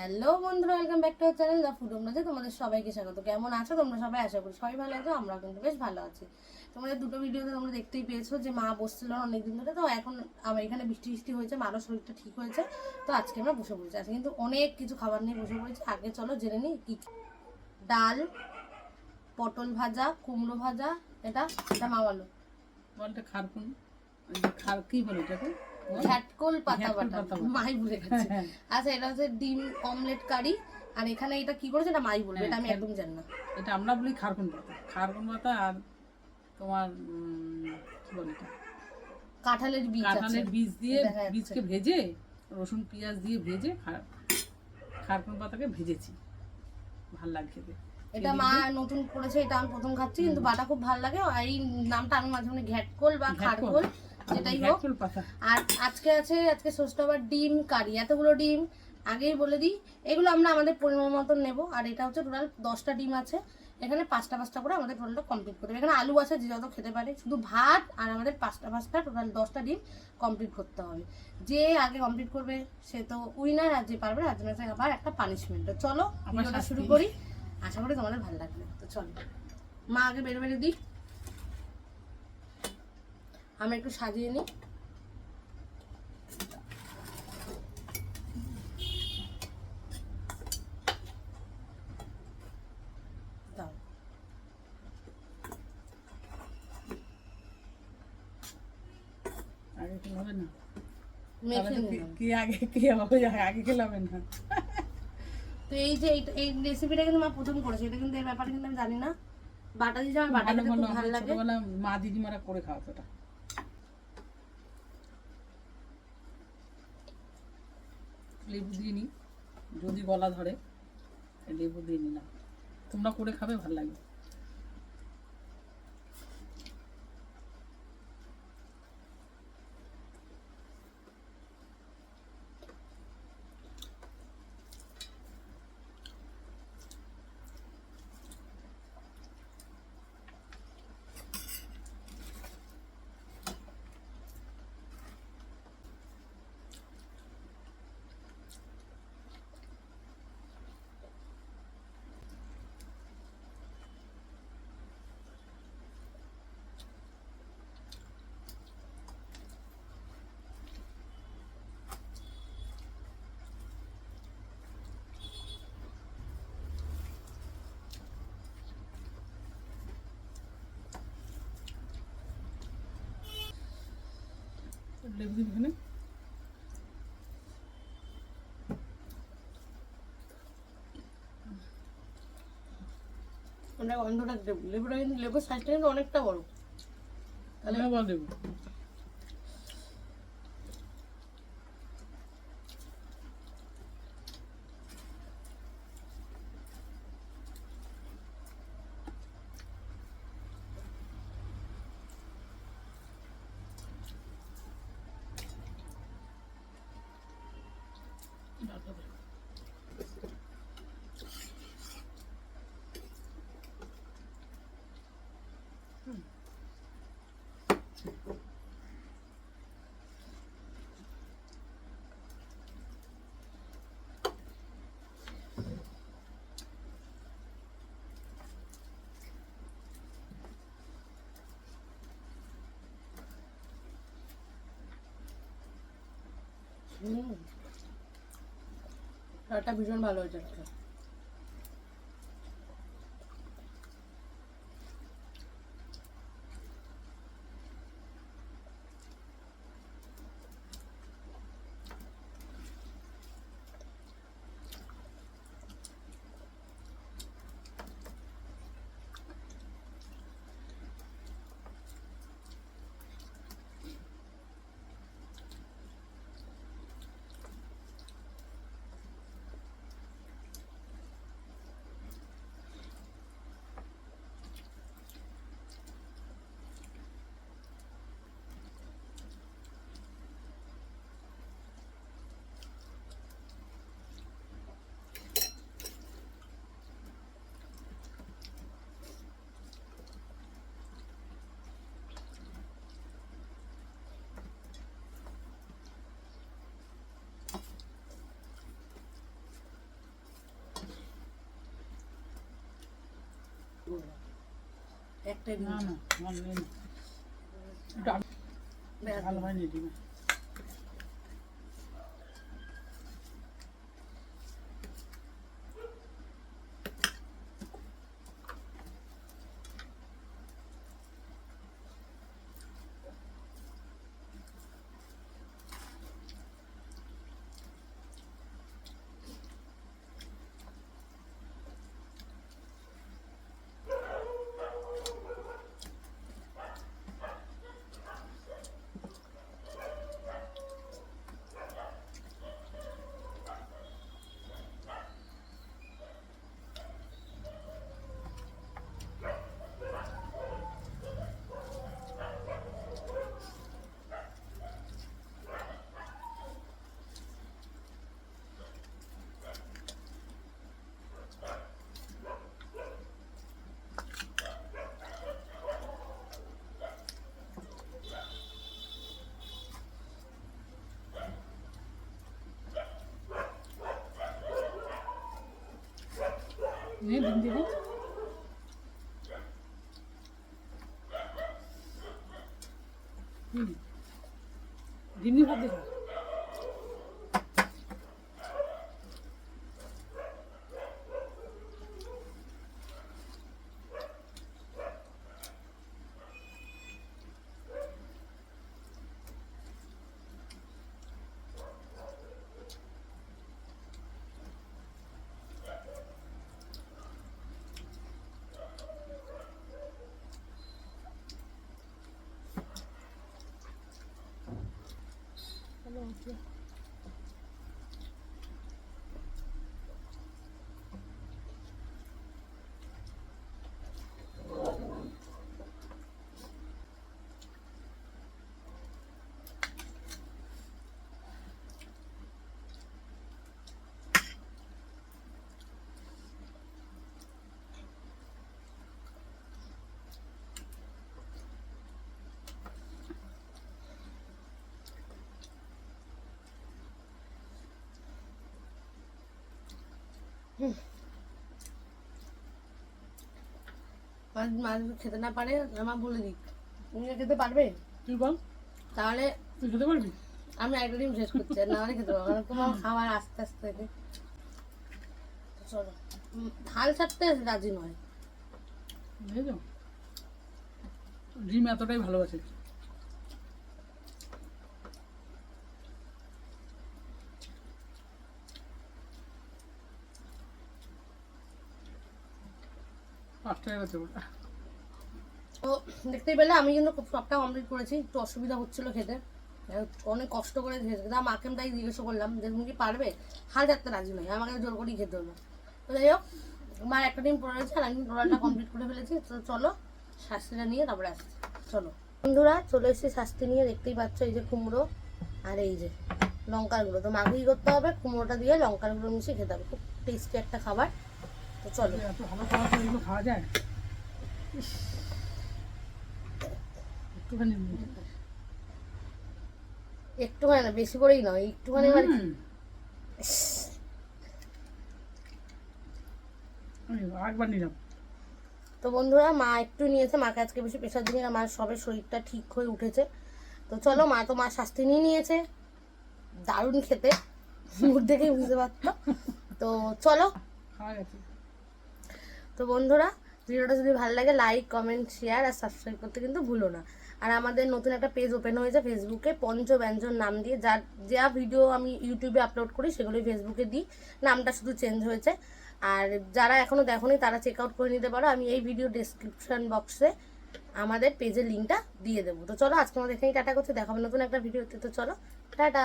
Hello বন্ধুরা, welcome back to our channel the food রুমে। তোমাদের সবাইকে স্বাগত। কেমন আছো তোমরা সবাই? আশা করি সবাই ভালো আছো। আমরা কিন্তু বেশ ভালো আছি। তোমাদের দুটো ভিডিওতে তোমরা দেখতেই পেয়েছো যে মা বসছিল অনেকদিন ধরে। তো এখন আমার এখানে বৃষ্টি বৃষ্টি হয়েছে, মারও শরীরটা ঠিক হয়েছে। তো আজকে আমরা বসে পড়েছি। আজকে কিন্তু অনেক কিছু খাবার নিয়ে বসে পড়েছি। আগে চলো জেনে নিই কি। ডাল, পটল ভাজা, কুমড়ো ভাজা। এটা এটা মা বলো বলটা খারকুন খার কি বলে এটাকে ঘ্যাটকোল পাতা ঘ্যাটকোল বাটা, পাতা বাটা। মাই ভুলে গেছে। আচ্ছা, এটা হচ্ছে ডিম অমলেট কারি। আর এখানে এটা কি করেছে এটা মাই বলবে, এটা আমি একদম জানি না। এটা আমরা বলি খারকুন পাতা। খারকুন পাতা আর তোমার কি বলে এটা কাঁঠালের বীজ আছে, কাঁঠালের বীজ দিয়ে দেখা যাচ্ছে। বীজকে ভেজে রসুন পেঁয়াজ দিয়ে ভেজে খারকুন পাতাকে ভেজেছি, ভাল লাগে খেতে। এটা মা নতুন করেছে, এটা আমি প্রথম খাচ্ছি, কিন্তু বাটা খুব ভালো লাগে। আর এই নামটা আমি মাঝে মাঝে ঘ্যাটকোল বা খারকোল যেটাই হোক। আর আজকে ষষ্ঠ আবার ডিম কারি, এতগুলো ডিম আগেই বলে দিই। এগুলো আমরা আমাদের পরিমাণ মতন নেবো। আর এটা হচ্ছে টোটাল 10টা ডিম আছে এখানে, 5টা করে আমাদের টোটালটা কমপ্লিট করতে হবে। এখানে আলু আছে যে যত খেতে পারে, শুধু ভাত আর আমাদের 5টা টোটাল 10টা ডিম কমপ্লিট করতে হবে। যে আগে কমপ্লিট করবে সে তো উইনার, আর যে পারবে তার জন্য আবার একটা পানিশমেন্ট। চলো ভিডিওটা শুরু করি, আশা করি তোমাদের ভালো লাগবে। তো চলো মা আগে বেড়ে বেড়ে দিই, আমরা একটু সাজিয়ে নিই। দাও আগে খেলে হবে না, মেখে নিলাম। কি আগে কি হবে, আগে খেলে হবে না। তো এই যে এই রেসিপিটা কিন্তু মা প্রথম করেছে, এটা কিন্তু এর ব্যাপারে কিন্তু আমি জানি না। বাটা দিয়ে আমার বাটা খেতে খুব ভালো লাগে। ছোটবেলা মা দিদিমারা করে খাওয়াতো এটা। লেবু দিয়ে নিই, যদি গলা ধরে লেবু দিয়ে নিলাম। তোমরা করে খাবে, ভালো লাগবে। লেবু দিবি এখানে। আমরা গন্ধটা দেবো, লেবুটা কিন্তু লেবুর সাইজটা কিন্তু অনেকটা বড়। তাহলে আবার দেবো। এটা ভীষণ ভালো হয়েছে আজকে। একটাই ডিম না না আমার নেই না। ডাল ডাল হয়নি ডিমে। নে ডিম দিয়ে দিই। ডিম দিয়ে ভাত দিই। মাছ মাছ খেতে না পারে আমার বলে দিক, তুমি খেতে পারবে তুই বল, তাহলে তুই খেতে পারবি? আমি একটা ডিম শেষ করছি, আর না হলে খেতে পারবো না। তোমার খাবার আস্তে আস্তে চলো। হাল ছাড়তে রাজি নয়। বুঝেছ, ডিম এতটাই ভালোবাসে। পাঁচটা গেছে ওটা। তো দেখতেই পেলে আমি কিন্তু সবটা কমপ্লিট করেছি, একটু অসুবিধা হচ্ছিল খেতে, অনেক কষ্ট করে খেয়েছে। তা মাকে আমি তাই জিজ্ঞাসা করলাম যে তুমি কি পারবে, হাল ছাড়তে রাজি নয়, আমাকে জোর করেই খেতে হলো। তো যাই হোক, আমার একটা ডিম পড়ে রয়েছে আর আমি টোটালটা কমপ্লিট করে ফেলেছি। তো চলো শাস্তিটা নিয়ে তারপরে আসছি। চলো বন্ধুরা, চলে এসেছি শাস্তি নিয়ে। দেখতেই পাচ্ছ এই যে কুমড়ো আর এই যে লঙ্কার গুঁড়ো। তো মাকে কি করতে হবে, কুমড়োটা দিয়ে লঙ্কার গুঁড়ো মিশিয়ে খেতে হবে, খুব টেস্টি একটা খাবার। তো চলো। এত ভালো খাবার তো এগুলো খাওয়া যায়? একটুখানি একটুখানি না, বেশি করেই নয়, একটুখানি মানে একবার নিলাম। তো বন্ধুরা, মা একটু নিয়েছে, মাকে আজকে বেশি প্রেশার দিই না, মার সবে শরীরটা ঠিক হয়ে উঠেছে। তো চলো, মা তো মা শাস্তি নিয়ে নিয়েছে, দারুণ খেতে, মুখ দেখেই বুঝতে পারতো। তো চলো। তো বন্ধুরা, ভিডিওটা যদি ভালো লাগে লাইক কমেন্ট শেয়ার আর সাবস্ক্রাইব করতে কিন্তু ভুলো না। আর আমাদের নতুন একটা পেজ ওপেন হয়েছে ফেসবুকে, পঞ্চব্যঞ্জন নাম দিয়ে। যা ভিডিও আমি ইউটিউবে আপলোড করি সেগুলোই ফেসবুকে দিই, নামটা শুধু চেঞ্জ হয়েছে। আর যারা এখনো দেখোনি তারা চেক আউট করে নিতে পারো, আমি এই ভিডিও ডেসক্রিপশন বক্সে আমাদের পেজের লিঙ্কটা দিয়ে দেবো। তো চলো, আজকে আমাদের এখানেই টাটা করতে, দেখা হবে নতুন একটা ভিডিওতে। তো চলো টাটা।